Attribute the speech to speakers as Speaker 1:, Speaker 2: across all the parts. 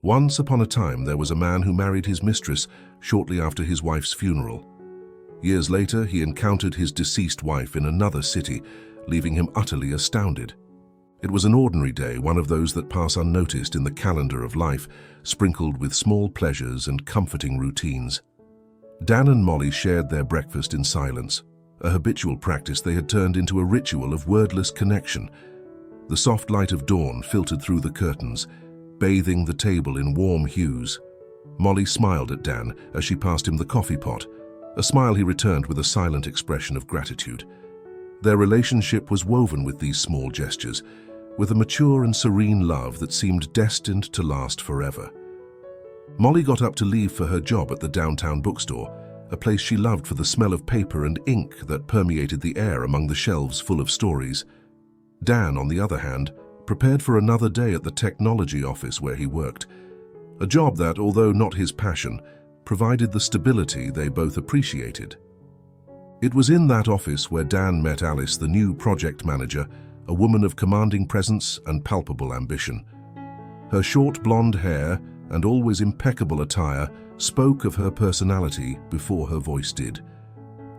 Speaker 1: Once upon a time, there was a man who married his mistress shortly after his wife's funeral. Years later, he encountered his deceased wife in another city, leaving him utterly astounded. It was an ordinary day, one of those that pass unnoticed in the calendar of life, sprinkled with small pleasures and comforting routines. Dan and Molly shared their breakfast in silence, a habitual practice they had turned into a ritual of wordless connection. The soft light of dawn filtered through the curtains, bathing the table in warm hues. Molly smiled at Dan as she passed him the coffee pot, a smile he returned with a silent expression of gratitude. Their relationship was woven with these small gestures, with a mature and serene love that seemed destined to last forever. Molly got up to leave for her job at the downtown bookstore, a place she loved for the smell of paper and ink that permeated the air among the shelves full of stories. Dan, on the other hand, prepared for another day at the technology office where he worked, a job that, although not his passion, provided the stability they both appreciated. It was in that office where Dan met Alice, the new project manager, a woman of commanding presence and palpable ambition. Her short blonde hair and always impeccable attire spoke of her personality before her voice did.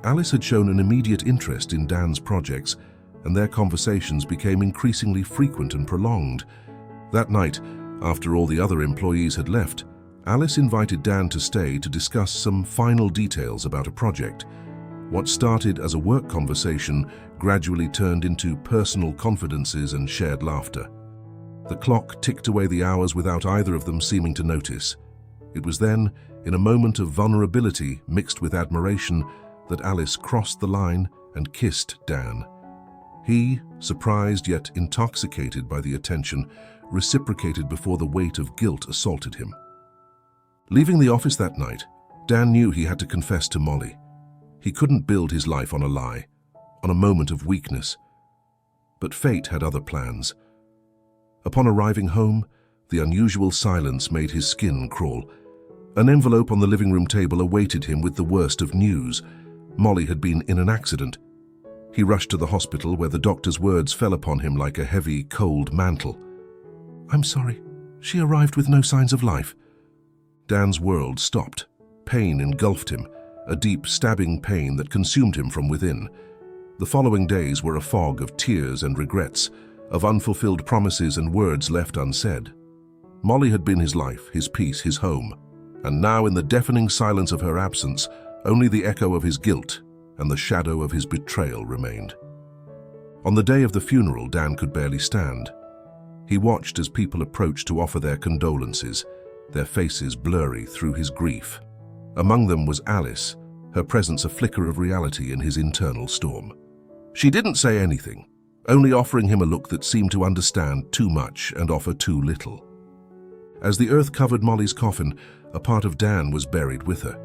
Speaker 1: Alice had shown an immediate interest in Dan's projects, and their conversations became increasingly frequent and prolonged. That night, after all the other employees had left, Alice invited Dan to stay to discuss some final details about a project. What started as a work conversation gradually turned into personal confidences and shared laughter. The clock ticked away the hours without either of them seeming to notice. It was then, in a moment of vulnerability mixed with admiration, that Alice crossed the line and kissed Dan. He, surprised yet intoxicated by the attention, reciprocated before the weight of guilt assaulted him. Leaving the office that night, Dan knew he had to confess to Molly. He couldn't build his life on a lie, on a moment of weakness. But fate had other plans. Upon arriving home, the unusual silence made his skin crawl. An envelope on the living room table awaited him with the worst of news. Molly had been in an accident. He rushed to the hospital where the doctor's words fell upon him like a heavy, cold mantle. "I'm sorry. She arrived with no signs of life." Dan's world stopped. Pain engulfed him, a deep, stabbing pain that consumed him from within. The following days were a fog of tears and regrets, of unfulfilled promises and words left unsaid. Molly had been his life, his peace, his home, and now in the deafening silence of her absence, only the echo of his guilt and the shadow of his betrayal remained. On the day of the funeral, Dan could barely stand. He watched as people approached to offer their condolences, their faces blurry through his grief. Among them was Alice, her presence a flicker of reality in his internal storm. She didn't say anything, only offering him a look that seemed to understand too much and offer too little. As the earth covered Molly's coffin, a part of Dan was buried with her.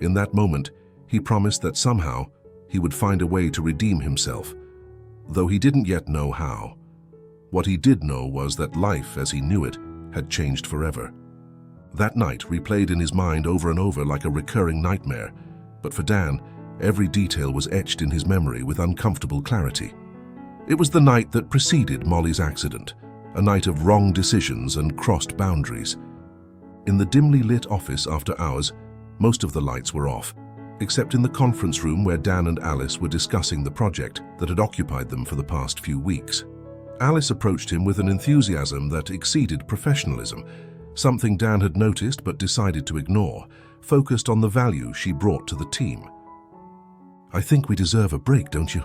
Speaker 1: In that moment, he promised that somehow he would find a way to redeem himself, though he didn't yet know how. What he did know was that life, as he knew it, had changed forever. That night replayed in his mind over and over like a recurring nightmare, but for Dan, every detail was etched in his memory with uncomfortable clarity. It was the night that preceded Molly's accident, a night of wrong decisions and crossed boundaries. In the dimly lit office after hours, most of the lights were off, except in the conference room where Dan and Alice were discussing the project that had occupied them for the past few weeks. Alice approached him with an enthusiasm that exceeded professionalism, something Dan had noticed but decided to ignore, focused on the value she brought to the team. "I think we deserve a break, don't you?"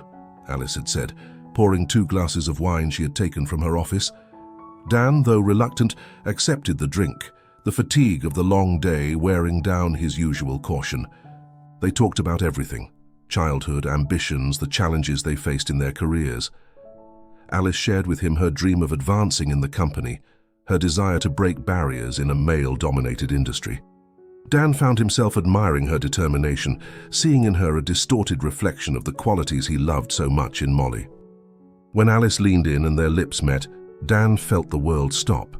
Speaker 1: Alice had said, pouring 2 glasses of wine she had taken from her office. Dan, though reluctant, accepted the drink, the fatigue of the long day wearing down his usual caution. They talked about everything: childhood, ambitions, the challenges they faced in their careers. Alice shared with him her dream of advancing in the company, her desire to break barriers in a male-dominated industry. Dan found himself admiring her determination, seeing in her a distorted reflection of the qualities he loved so much in Molly. When Alice leaned in and their lips met, Dan felt the world stop.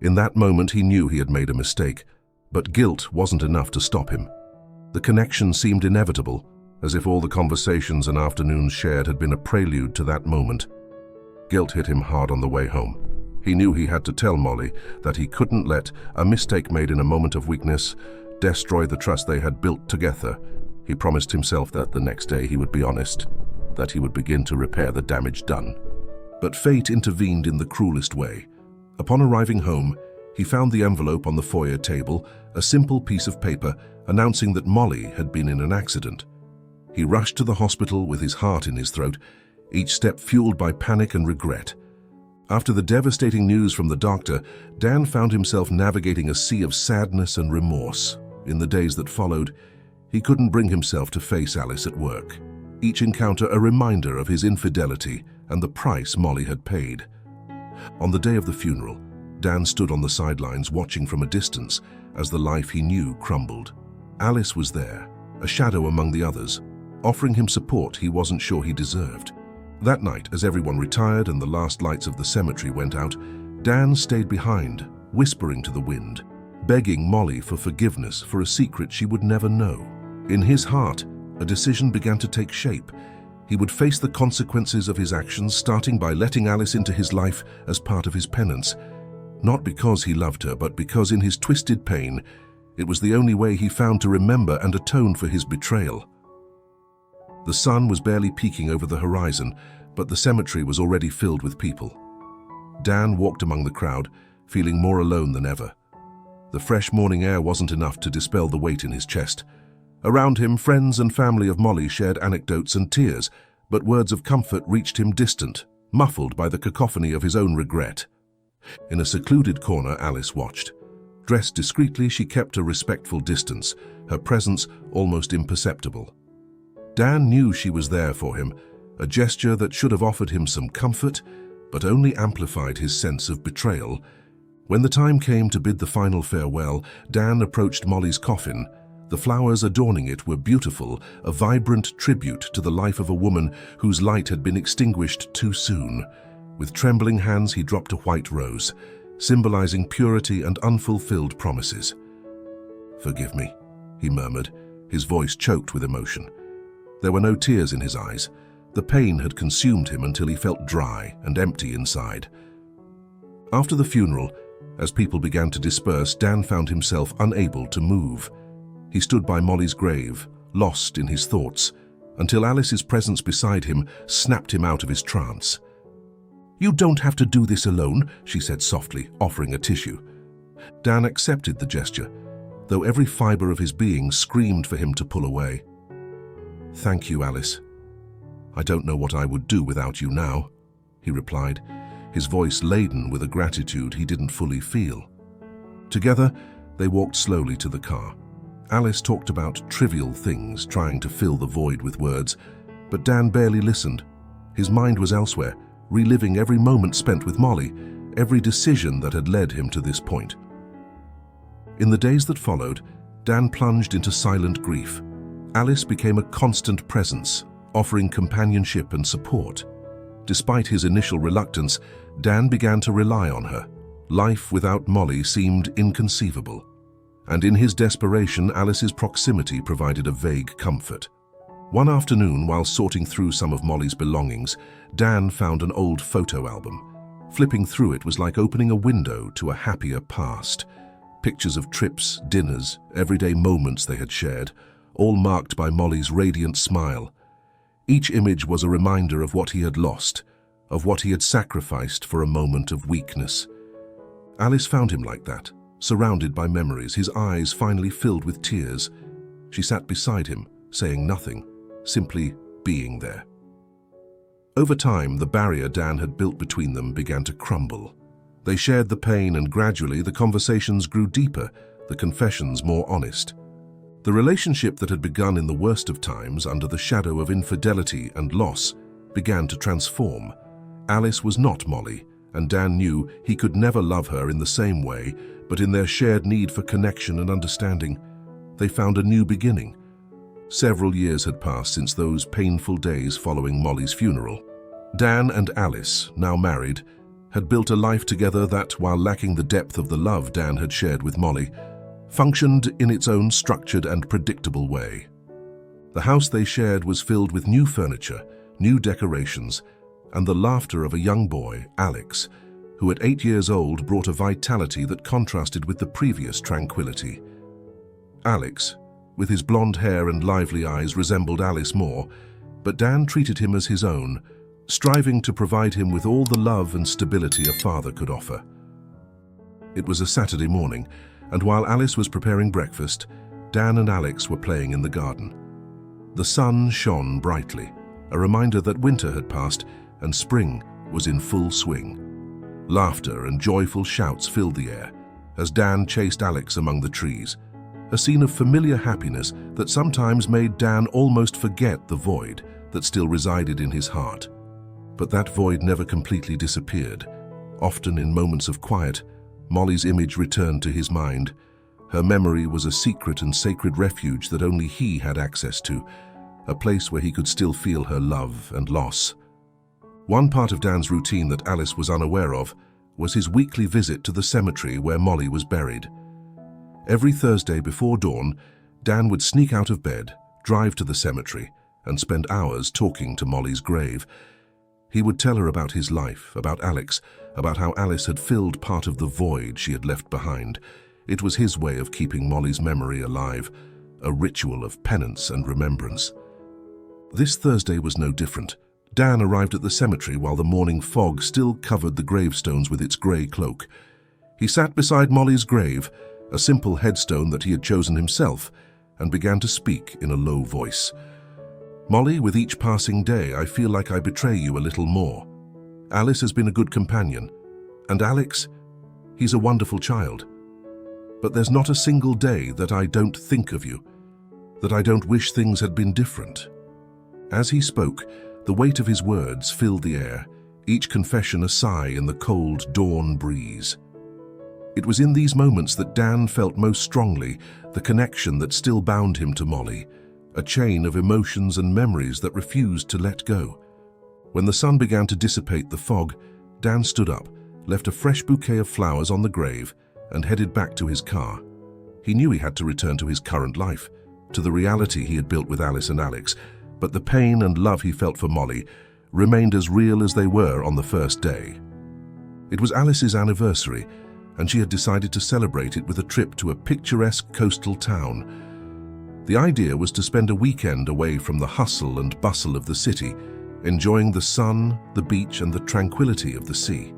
Speaker 1: In that moment he knew he had made a mistake, but guilt wasn't enough to stop him. The connection seemed inevitable, as if all the conversations and afternoons shared had been a prelude to that moment. Guilt hit him hard on the way home. He knew he had to tell Molly that he couldn't let a mistake made in a moment of weakness destroy the trust they had built together. He promised himself that the next day he would be honest, that he would begin to repair the damage done. But fate intervened in the cruelest way. Upon arriving home, he found the envelope on the foyer table, a simple piece of paper announcing that Molly had been in an accident. He rushed to the hospital with his heart in his throat, each step fueled by panic and regret. After the devastating news from the doctor, Dan found himself navigating a sea of sadness and remorse. In the days that followed, he couldn't bring himself to face Alice at work. Each encounter a reminder of his infidelity and the price Molly had paid. On the day of the funeral, Dan stood on the sidelines watching from a distance as the life he knew crumbled. Alice was there, a shadow among the others, offering him support he wasn't sure he deserved. That night, as everyone retired and the last lights of the cemetery went out, Dan stayed behind, whispering to the wind, begging Molly for forgiveness for a secret she would never know. In his heart, a decision began to take shape. He would face the consequences of his actions, starting by letting Alice into his life as part of his penance. Not because he loved her, but because in his twisted pain, it was the only way he found to remember and atone for his betrayal. The sun was barely peeking over the horizon, but the cemetery was already filled with people. Dan walked among the crowd, feeling more alone than ever. The fresh morning air wasn't enough to dispel the weight in his chest. Around him, friends and family of Molly shared anecdotes and tears, but words of comfort reached him distant, muffled by the cacophony of his own regret. In a secluded corner, Alice watched. Dressed discreetly, she kept a respectful distance, her presence almost imperceptible. Dan knew she was there for him, a gesture that should have offered him some comfort, but only amplified his sense of betrayal. When the time came to bid the final farewell, Dan approached Molly's coffin. The flowers adorning it were beautiful, a vibrant tribute to the life of a woman whose light had been extinguished too soon. With trembling hands, he dropped a white rose, symbolizing purity and unfulfilled promises. "Forgive me," he murmured, his voice choked with emotion. There were no tears in his eyes. The pain had consumed him until he felt dry and empty inside. After the funeral, as people began to disperse, Dan found himself unable to move. He stood by Molly's grave, lost in his thoughts, until Alice's presence beside him snapped him out of his trance. "You don't have to do this alone," she said softly, offering a tissue. Dan accepted the gesture, though every fiber of his being screamed for him to pull away. "Thank you, Alice. I don't know what I would do without you now," he replied, his voice laden with a gratitude he didn't fully feel. Together, they walked slowly to the car. Alice talked about trivial things, trying to fill the void with words, but Dan barely listened. His mind was elsewhere, reliving every moment spent with Molly, every decision that had led him to this point. In the days that followed, Dan plunged into silent grief. Alice became a constant presence, offering companionship and support. Despite his initial reluctance, Dan began to rely on her. Life without Molly seemed inconceivable. And in his desperation, Alice's proximity provided a vague comfort. One afternoon, while sorting through some of Molly's belongings, Dan found an old photo album. Flipping through it was like opening a window to a happier past. Pictures of trips, dinners, everyday moments they had shared, all marked by Molly's radiant smile. Each image was a reminder of what he had lost, of what he had sacrificed for a moment of weakness. Alice found him like that, surrounded by memories, his eyes finally filled with tears. She sat beside him, saying nothing, simply being there. Over time, the barrier Dan had built between them began to crumble. They shared the pain, and gradually the conversations grew deeper, the confessions more honest. The relationship that had begun in the worst of times, under the shadow of infidelity and loss, began to transform. Alice was not Molly, and Dan knew he could never love her in the same way, but in their shared need for connection and understanding, they found a new beginning. Several years had passed since those painful days following Molly's funeral. Dan and Alice, now married, had built a life together that, while lacking the depth of the love Dan had shared with Molly, functioned in its own structured and predictable way. The house they shared was filled with new furniture, new decorations, and the laughter of a young boy, Alex, who at 8 years old brought a vitality that contrasted with the previous tranquility. Alex, with his blonde hair and lively eyes, resembled Alice more, but Dan treated him as his own, striving to provide him with all the love and stability a father could offer. It was a Saturday morning, and while Alice was preparing breakfast, Dan and Alex were playing in the garden. The sun shone brightly, a reminder that winter had passed and spring was in full swing. Laughter and joyful shouts filled the air as Dan chased Alex among the trees, a scene of familiar happiness that sometimes made Dan almost forget the void that still resided in his heart. But that void never completely disappeared. Often in moments of quiet, Molly's image returned to his mind. Her memory was a secret and sacred refuge that only he had access to, a place where he could still feel her love and loss. One part of Dan's routine that Alice was unaware of was his weekly visit to the cemetery where Molly was buried. Every Thursday before dawn, Dan would sneak out of bed, drive to the cemetery, and spend hours talking to Molly's grave. He would tell her about his life, about Alex, about how Alice had filled part of the void she had left behind. It was his way of keeping Molly's memory alive, a ritual of penance and remembrance. This Thursday was no different. Dan arrived at the cemetery while the morning fog still covered the gravestones with its grey cloak. He sat beside Molly's grave, a simple headstone that he had chosen himself, and began to speak in a low voice. "Molly, with each passing day, I feel like I betray you a little more. Alice has been a good companion, and Alex, he's a wonderful child. But there's not a single day that I don't think of you, that I don't wish things had been different." As he spoke, the weight of his words filled the air, each confession a sigh in the cold dawn breeze. It was in these moments that Dan felt most strongly the connection that still bound him to Molly, a chain of emotions and memories that refused to let go. When the sun began to dissipate the fog, Dan stood up, left a fresh bouquet of flowers on the grave, and headed back to his car. He knew he had to return to his current life, to the reality he had built with Alice and Alex, but the pain and love he felt for Molly remained as real as they were on the first day. It was Alice's anniversary, and she had decided to celebrate it with a trip to a picturesque coastal town. The idea was to spend a weekend away from the hustle and bustle of the city, enjoying the sun, the beach, and the tranquility of the sea.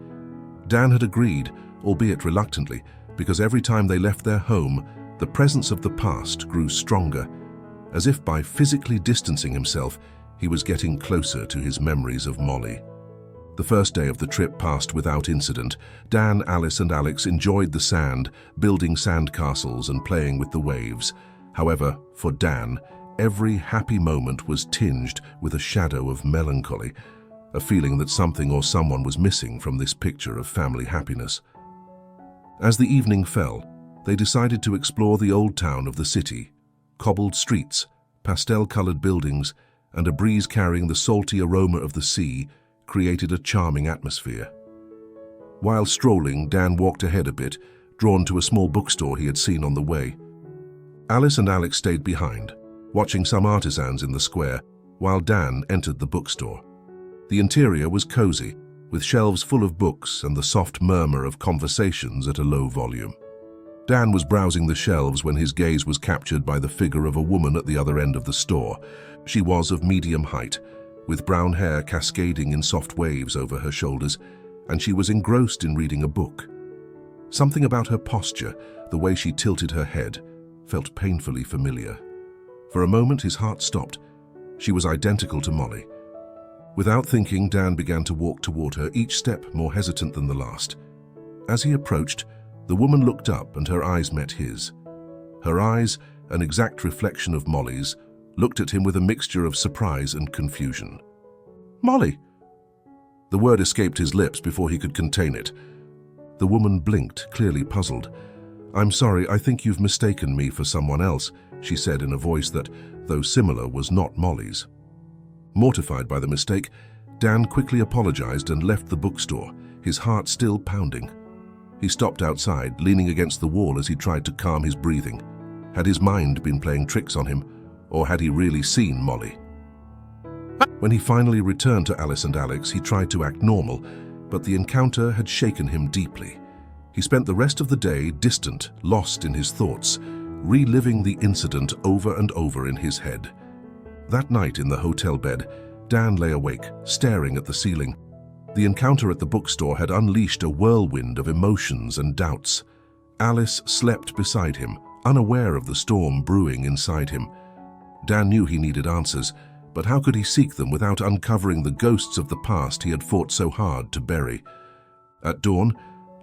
Speaker 1: Dan had agreed, albeit reluctantly, because every time they left their home, the presence of the past grew stronger, as if by physically distancing himself, he was getting closer to his memories of Molly. The first day of the trip passed without incident. Dan, Alice, and Alex enjoyed the sand, building sandcastles and playing with the waves. However, for Dan, every happy moment was tinged with a shadow of melancholy, a feeling that something or someone was missing from this picture of family happiness. As the evening fell, they decided to explore the old town of the city. Cobbled streets, pastel-colored buildings, and a breeze carrying the salty aroma of the sea created a charming atmosphere. While strolling, Dan walked ahead a bit, drawn to a small bookstore he had seen on the way. Alice and Alex stayed behind, watching some artisans in the square, while Dan entered the bookstore. The interior was cozy, with shelves full of books and the soft murmur of conversations at a low volume. Dan was browsing the shelves when his gaze was captured by the figure of a woman at the other end of the store. She was of medium height, with brown hair cascading in soft waves over her shoulders, and she was engrossed in reading a book. Something about her posture, the way she tilted her head, felt painfully familiar. For a moment, his heart stopped. She was identical to Molly. Without thinking, Dan began to walk toward her, each step more hesitant than the last. As he approached, the woman looked up and her eyes met his. Her eyes, an exact reflection of Molly's, looked at him with a mixture of surprise and confusion. "Molly!" The word escaped his lips before he could contain it. The woman blinked, clearly puzzled. "I'm sorry, I think you've mistaken me for someone else," she said in a voice that, though similar, was not Molly's. Mortified by the mistake, Dan quickly apologized and left the bookstore, his heart still pounding. He stopped outside, leaning against the wall as he tried to calm his breathing. Had his mind been playing tricks on him, or had he really seen Molly? When he finally returned to Alice and Alex, he tried to act normal, but the encounter had shaken him deeply. He spent the rest of the day distant, lost in his thoughts, reliving the incident over and over in his head. That night in the hotel bed, Dan lay awake, staring at the ceiling. The encounter at the bookstore had unleashed a whirlwind of emotions and doubts. Alice slept beside him, unaware of the storm brewing inside him. Dan knew he needed answers, but how could he seek them without uncovering the ghosts of the past he had fought so hard to bury? At dawn,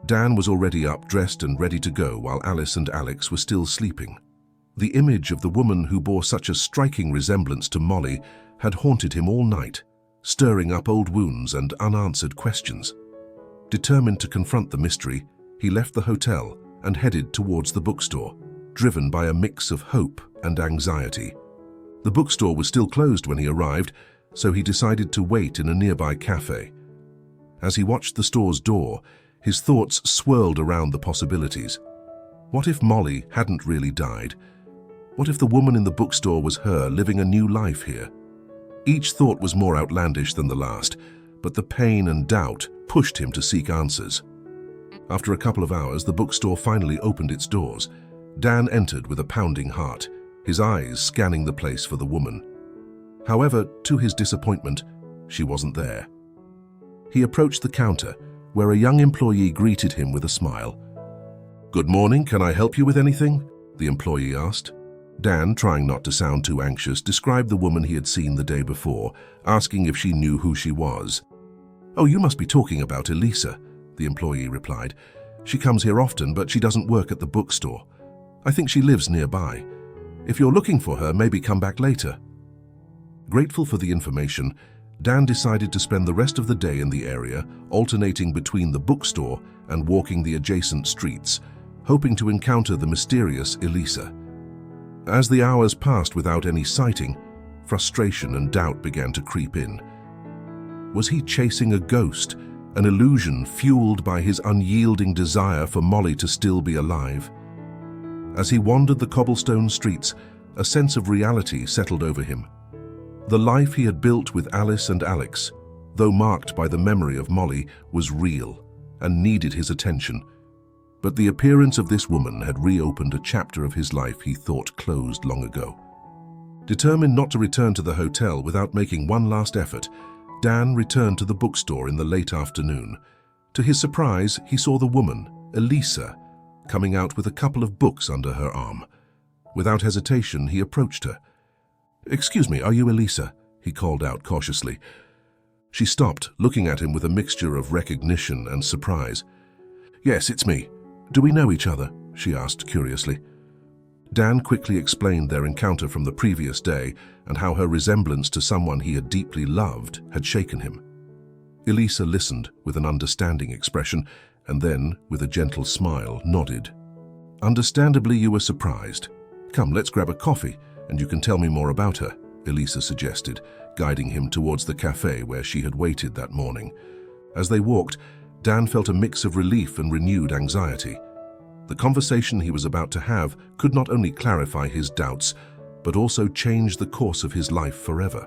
Speaker 1: Dan was already up, dressed and ready to go, while Alice and Alex were still sleeping. The image of the woman who bore such a striking resemblance to Molly had haunted him all night, stirring up old wounds and unanswered questions. Determined to confront the mystery, he left the hotel and headed towards the bookstore, driven by a mix of hope and anxiety. The bookstore was still closed when he arrived, so he decided to wait in a nearby cafe. As he watched the store's door, his thoughts swirled around the possibilities. What if Molly hadn't really died? What if the woman in the bookstore was her, living a new life here? Each thought was more outlandish than the last, but the pain and doubt pushed him to seek answers. After a couple of hours, the bookstore finally opened its doors. Dan entered with a pounding heart, his eyes scanning the place for the woman. However, to his disappointment, she wasn't there. He approached the counter, where a young employee greeted him with a smile. "Good morning, can I help you with anything?" the employee asked. Dan, trying not to sound too anxious, described the woman he had seen the day before, asking if she knew who she was. "Oh, you must be talking about Elisa," the employee replied. "She comes here often, but she doesn't work at the bookstore. I think she lives nearby. If you're looking for her, maybe come back later." Grateful for the information, Dan decided to spend the rest of the day in the area, alternating between the bookstore and walking the adjacent streets, hoping to encounter the mysterious Elisa. As the hours passed without any sighting, frustration and doubt began to creep in. Was he chasing a ghost, an illusion fueled by his unyielding desire for Molly to still be alive? As he wandered the cobblestone streets, a sense of reality settled over him. The life he had built with Alice and Alex, though marked by the memory of Molly, was real and needed his attention. But the appearance of this woman had reopened a chapter of his life he thought closed long ago. Determined not to return to the hotel without making one last effort, Dan returned to the bookstore in the late afternoon. To his surprise, he saw the woman, Elisa, coming out with a couple of books under her arm. Without hesitation, he approached her. "Excuse me, are you Elisa?" he called out cautiously. She stopped, looking at him with a mixture of recognition and surprise. "Yes, it's me. Do we know each other?" she asked curiously. Dan quickly explained their encounter from the previous day and how her resemblance to someone he had deeply loved had shaken him. Elisa listened with an understanding expression and then, with a gentle smile, nodded. "Understandably, you were surprised. Come, let's grab a coffee and you can tell me more about her," Elisa suggested, guiding him towards the cafe where she had waited that morning. As they walked, Dan felt a mix of relief and renewed anxiety. The conversation he was about to have could not only clarify his doubts, but also change the course of his life forever.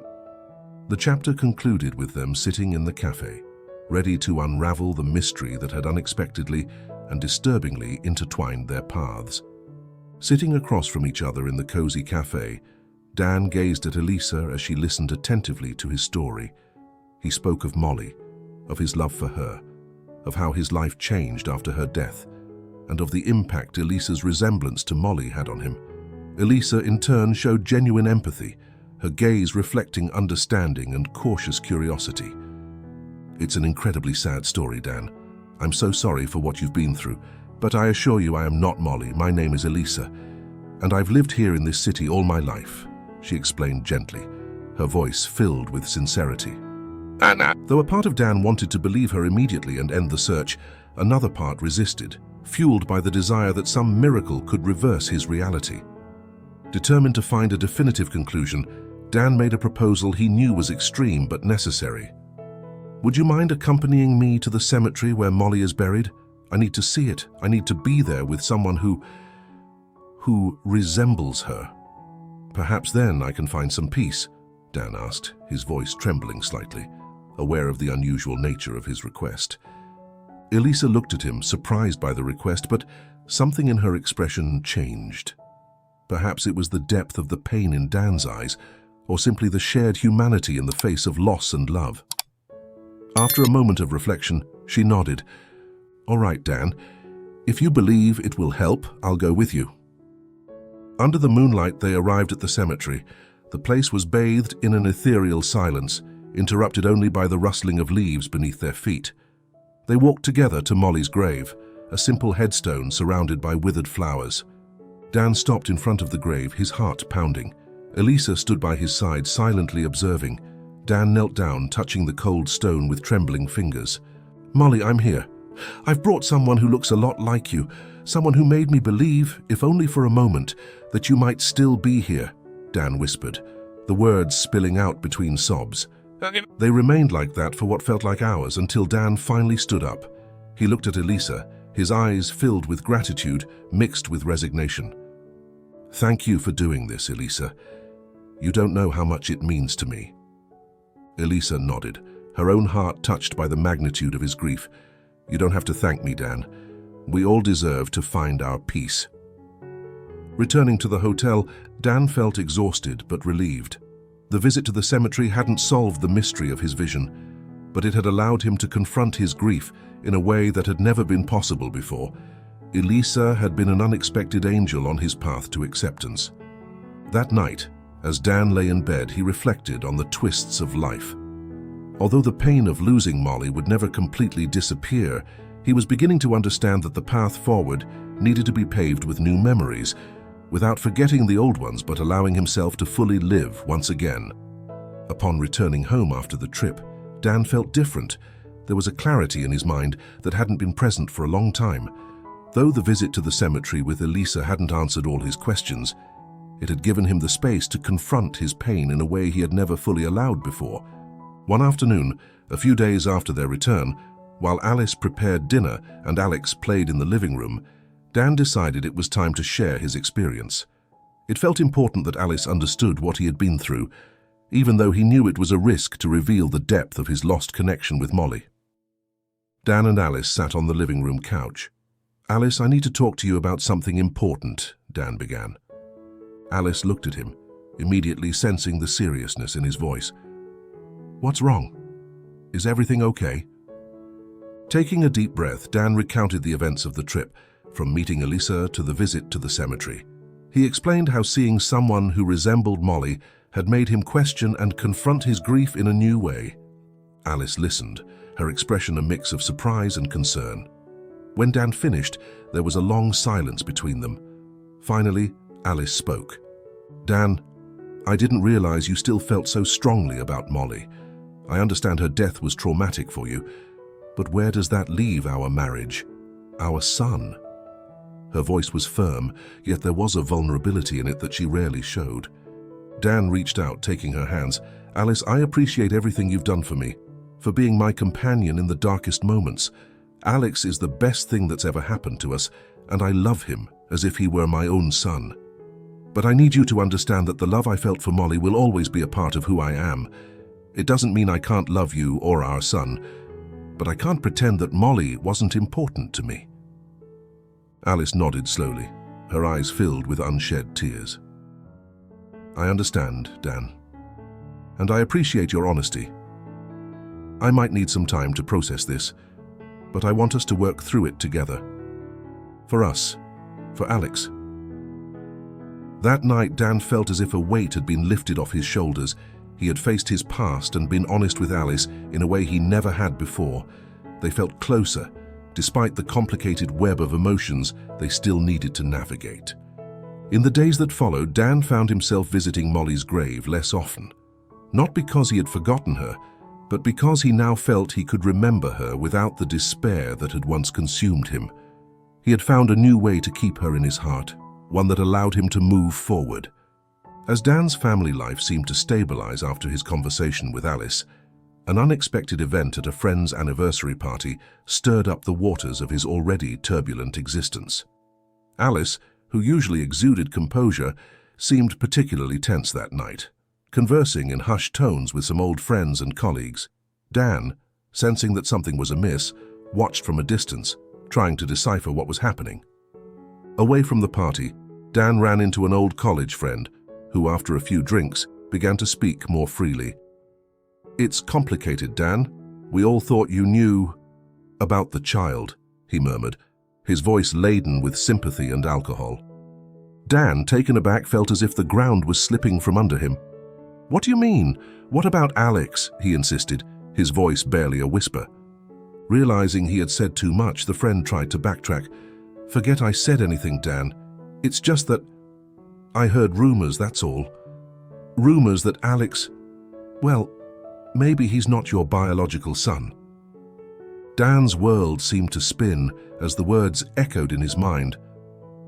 Speaker 1: The chapter concluded with them sitting in the cafe, ready to unravel the mystery that had unexpectedly and disturbingly intertwined their paths. Sitting across from each other in the cozy cafe, Dan gazed at Elisa as she listened attentively to his story. He spoke of Molly, of his love for her, of how his life changed after her death, and of the impact Elisa's resemblance to Molly had on him. Elisa, in turn, showed genuine empathy, her gaze reflecting understanding and cautious curiosity. "It's an incredibly sad story, Dan. I'm so sorry for what you've been through, but I assure you I am not Molly. My name is Elisa, and I've lived here in this city all my life," she explained gently, her voice filled with sincerity. Though a part of Dan wanted to believe her immediately and end the search, another part resisted, fueled by the desire that some miracle could reverse his reality. Determined to find a definitive conclusion, Dan made a proposal he knew was extreme but necessary. "Would you mind accompanying me to the cemetery where Molly is buried? I need to see it. I need to be there with someone who resembles her. Perhaps then I can find some peace," Dan asked, his voice trembling slightly, aware of the unusual nature of his request. Elisa looked at him, surprised by the request, but something in her expression changed. Perhaps it was the depth of the pain in Dan's eyes, or simply the shared humanity in the face of loss and love. After a moment of reflection, she nodded. "All right, Dan. If you believe it will help, I'll go with you." Under the moonlight, they arrived at the cemetery. The place was bathed in an ethereal silence, interrupted only by the rustling of leaves beneath their feet. They walked together to Molly's grave, a simple headstone surrounded by withered flowers. Dan stopped in front of the grave, his heart pounding. Elisa stood by his side, silently observing. Dan knelt down, touching the cold stone with trembling fingers. "Molly, I'm here. I've brought someone who looks a lot like you, someone who made me believe, if only for a moment, that you might still be here," Dan whispered, the words spilling out between sobs. They remained like that for what felt like hours until Dan finally stood up. He looked at Elisa, his eyes filled with gratitude mixed with resignation. "Thank you for doing this, Elisa. You don't know how much it means to me." Elisa nodded, her own heart touched by the magnitude of his grief. "You don't have to thank me, Dan. We all deserve to find our peace." Returning to the hotel, Dan felt exhausted but relieved. The visit to the cemetery hadn't solved the mystery of his vision, but it had allowed him to confront his grief in a way that had never been possible before. Elisa had been an unexpected angel on his path to acceptance. That night, as Dan lay in bed, he reflected on the twists of life. Although the pain of losing Molly would never completely disappear, he was beginning to understand that the path forward needed to be paved with new memories, without forgetting the old ones but allowing himself to fully live once again. Upon returning home after the trip, Dan felt different. There was a clarity in his mind that hadn't been present for a long time. Though the visit to the cemetery with Elisa hadn't answered all his questions, it had given him the space to confront his pain in a way he had never fully allowed before. One afternoon, a few days after their return, while Alice prepared dinner and Alex played in the living room, Dan decided it was time to share his experience. It felt important that Alice understood what he had been through, even though he knew it was a risk to reveal the depth of his lost connection with Molly. Dan and Alice sat on the living room couch. "Alice, I need to talk to you about something important," Dan began. Alice looked at him, immediately sensing the seriousness in his voice. "What's wrong? Is everything okay?" Taking a deep breath, Dan recounted the events of the trip, from meeting Elisa to the visit to the cemetery. He explained how seeing someone who resembled Molly had made him question and confront his grief in a new way. Alice listened, her expression a mix of surprise and concern. When Dan finished, there was a long silence between them. Finally, Alice spoke. "Dan, I didn't realize you still felt so strongly about Molly. I understand her death was traumatic for you, but where does that leave our marriage, our son?" Her voice was firm, yet there was a vulnerability in it that she rarely showed. Dan reached out, taking her hands. "Alice, I appreciate everything you've done for me, for being my companion in the darkest moments. Alex is the best thing that's ever happened to us, and I love him as if he were my own son. But I need you to understand that the love I felt for Molly will always be a part of who I am. It doesn't mean I can't love you or our son, but I can't pretend that Molly wasn't important to me." Alice nodded slowly, her eyes filled with unshed tears. "I understand, Dan, and I appreciate your honesty. I might need some time to process this, but I want us to work through it together. For us, for Alex." That night, Dan felt as if a weight had been lifted off his shoulders. He had faced his past and been honest with Alice in a way he never had before. They felt closer. Despite the complicated web of emotions they still needed to navigate. In the days that followed, Dan found himself visiting Molly's grave less often. Not because he had forgotten her, but because he now felt he could remember her without the despair that had once consumed him. He had found a new way to keep her in his heart, one that allowed him to move forward. As Dan's family life seemed to stabilize after his conversation with Alice, an unexpected event at a friend's anniversary party stirred up the waters of his already turbulent existence. Alice, who usually exuded composure, seemed particularly tense that night, conversing in hushed tones with some old friends and colleagues. Dan, sensing that something was amiss, watched from a distance, trying to decipher what was happening. Away from the party, Dan ran into an old college friend, who after a few drinks began to speak more freely. "It's complicated, Dan. We all thought you knew about the child," he murmured, his voice laden with sympathy and alcohol. Dan, taken aback, felt as if the ground was slipping from under him. "What do you mean? What about Alex?" he insisted, his voice barely a whisper. Realizing he had said too much, the friend tried to backtrack. "Forget I said anything, Dan. It's just that I heard rumors, that's all. Rumors that Alex, well, maybe he's not your biological son." Dan's world seemed to spin as the words echoed in his mind.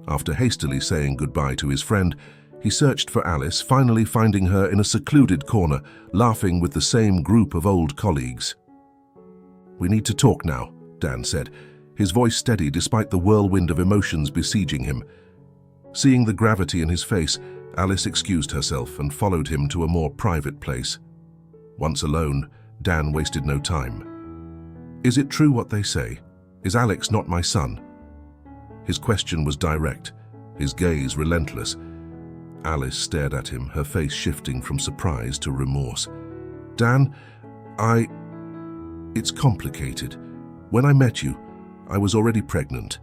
Speaker 1: After hastily saying goodbye to his friend, he searched for Alice, finally finding her in a secluded corner, laughing with the same group of old colleagues. "We need to talk now," Dan said, his voice steady despite the whirlwind of emotions besieging him. Seeing the gravity in his face, Alice excused herself and followed him to a more private place. Once alone, Dan wasted no time. "Is it true what they say? Is Alex not my son?" His question was direct, his gaze relentless. Alice stared at him, her face shifting from surprise to remorse. "Dan, It's complicated. When I met you, I was already pregnant.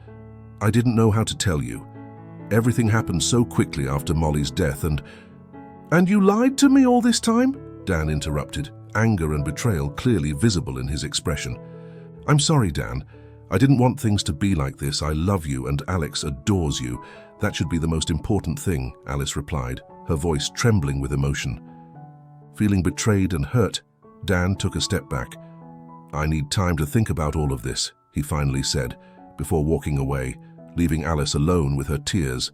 Speaker 1: I didn't know how to tell you. Everything happened so quickly after Molly's death and you lied to me all this time?" Dan interrupted, anger and betrayal clearly visible in his expression. "I'm sorry, Dan. I didn't want things to be like this. I love you and Alex adores you. That should be the most important thing," Alice replied, her voice trembling with emotion. Feeling betrayed and hurt, Dan took a step back. "I need time to think about all of this," he finally said, before walking away, leaving Alice alone with her tears.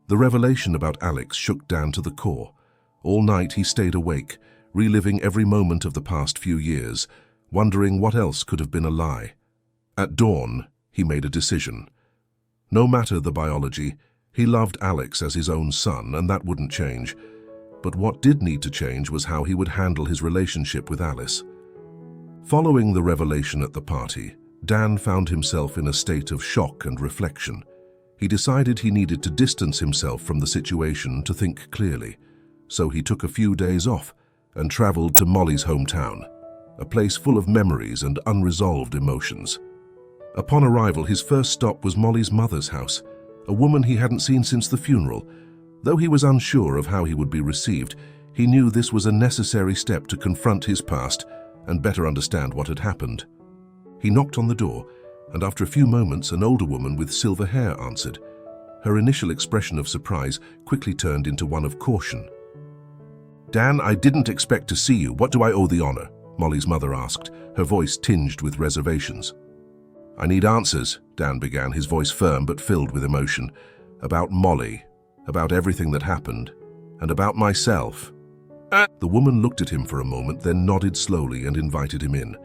Speaker 1: The revelation about Alex shook Dan to the core. All night he stayed awake, reliving every moment of the past few years, wondering what else could have been a lie. At dawn, he made a decision. No matter the biology, he loved Alex as his own son, and that wouldn't change. But what did need to change was how he would handle his relationship with Alice. Following the revelation at the party, Dan found himself in a state of shock and reflection. He decided he needed to distance himself from the situation to think clearly, so he took a few days off and traveled to Molly's hometown, a place full of memories and unresolved emotions. Upon arrival, his first stop was Molly's mother's house, a woman he hadn't seen since the funeral. Though he was unsure of how he would be received, he knew this was a necessary step to confront his past and better understand what had happened. He knocked on the door, and after a few moments, an older woman with silver hair answered. Her initial expression of surprise quickly turned into one of caution. "Dan, I didn't expect to see you. What do I owe the honor?" Molly's mother asked, her voice tinged with reservations. "I need answers," Dan began, his voice firm but filled with emotion. "About Molly, about everything that happened, and about myself." The woman looked at him for a moment, then nodded slowly and invited him in.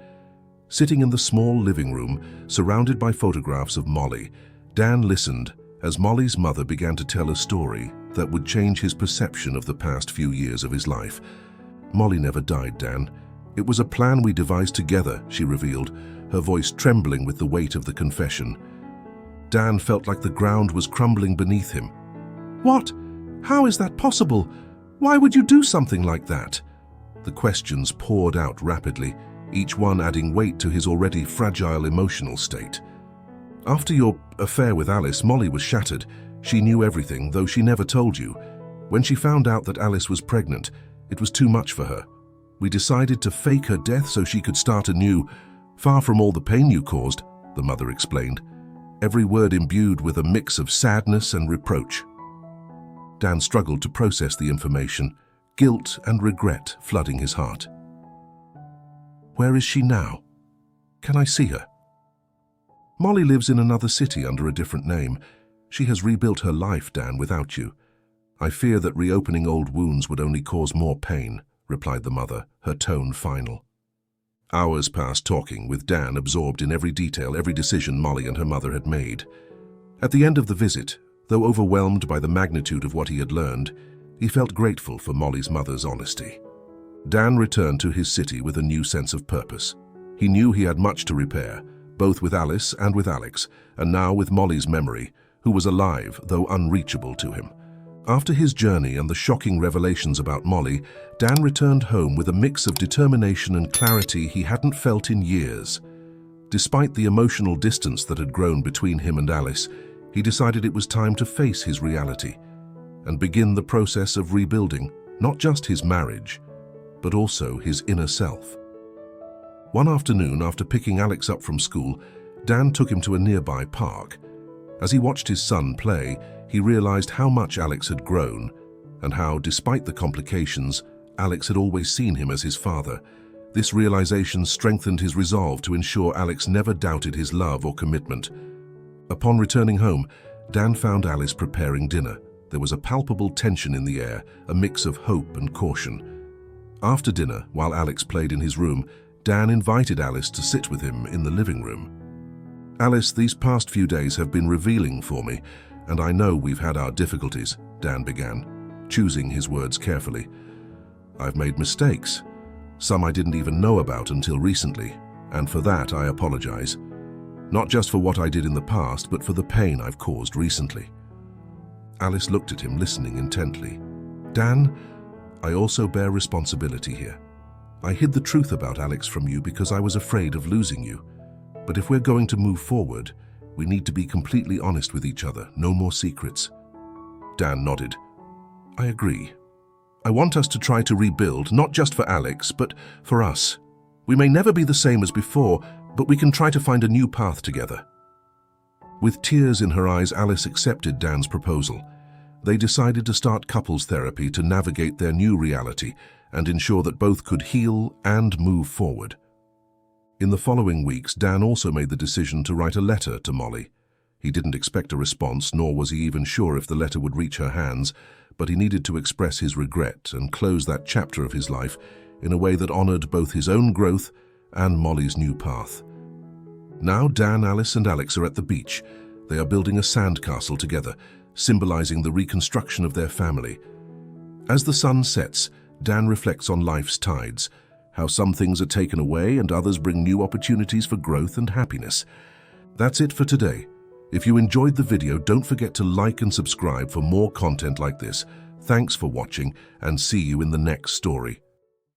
Speaker 1: Sitting in the small living room, surrounded by photographs of Molly, Dan listened as Molly's mother began to tell a story that would change his perception of the past few years of his life. "Molly never died, Dan. It was a plan we devised together," she revealed, her voice trembling with the weight of the confession. Dan felt like the ground was crumbling beneath him. "What? How is that possible? Why would you do something like that?" The questions poured out rapidly, each one adding weight to his already fragile emotional state. "After your affair with Alice, Molly was shattered. She knew everything, though she never told you. When she found out that Alice was pregnant, it was too much for her. We decided to fake her death so she could start anew, far from all the pain you caused," the mother explained, every word imbued with a mix of sadness and reproach. Dan struggled to process the information, guilt and regret flooding his heart. "Where is she now? Can I see her?" "Molly lives in another city under a different name. She has rebuilt her life, Dan, without you. I fear that reopening old wounds would only cause more pain," replied the mother, her tone final. Hours passed talking, with Dan absorbed in every detail, every decision Molly and her mother had made. At the end of the visit, though overwhelmed by the magnitude of what he had learned, he felt grateful for Molly's mother's honesty. Dan returned to his city with a new sense of purpose. He knew he had much to repair, both with Alice and with Alex, and now with Molly's memory, who was alive, though unreachable to him. After his journey and the shocking revelations about Molly, Dan returned home with a mix of determination and clarity he hadn't felt in years. Despite the emotional distance that had grown between him and Alice, he decided it was time to face his reality and begin the process of rebuilding not just his marriage, but also his inner self. One afternoon, after picking Alex up from school, Dan took him to a nearby park. As he watched his son play, he realized how much Alex had grown and how, despite the complications, Alex had always seen him as his father. This realization strengthened his resolve to ensure Alex never doubted his love or commitment. Upon returning home, Dan found Alice preparing dinner. There was a palpable tension in the air, a mix of hope and caution. After dinner, while Alex played in his room, Dan invited Alice to sit with him in the living room. "Alice, these past few days have been revealing for me, and I know we've had our difficulties," Dan began, choosing his words carefully. "I've made mistakes, some I didn't even know about until recently, and for that I apologize. Not just for what I did in the past, but for the pain I've caused recently." Alice looked at him, listening intently. "Dan, I also bear responsibility here. I hid the truth about Alex from you because I was afraid of losing you. But if we're going to move forward, we need to be completely honest with each other, no more secrets." Dan nodded. "I agree. I want us to try to rebuild, not just for Alex, but for us. We may never be the same as before, but we can try to find a new path together." With tears in her eyes, Alice accepted Dan's proposal. They decided to start couples therapy to navigate their new reality and ensure that both could heal and move forward. In the following weeks, Dan also made the decision to write a letter to Molly. He didn't expect a response, nor was he even sure if the letter would reach her hands, but he needed to express his regret and close that chapter of his life in a way that honored both his own growth and Molly's new path. Now Dan, Alice, and Alex are at the beach. They are building a sandcastle together, symbolizing the reconstruction of their family. As the sun sets, Dan reflects on life's tides, how some things are taken away and others bring new opportunities for growth and happiness. That's it for today. If you enjoyed the video, don't forget to like and subscribe for more content like this. Thanks for watching, and see you in the next story.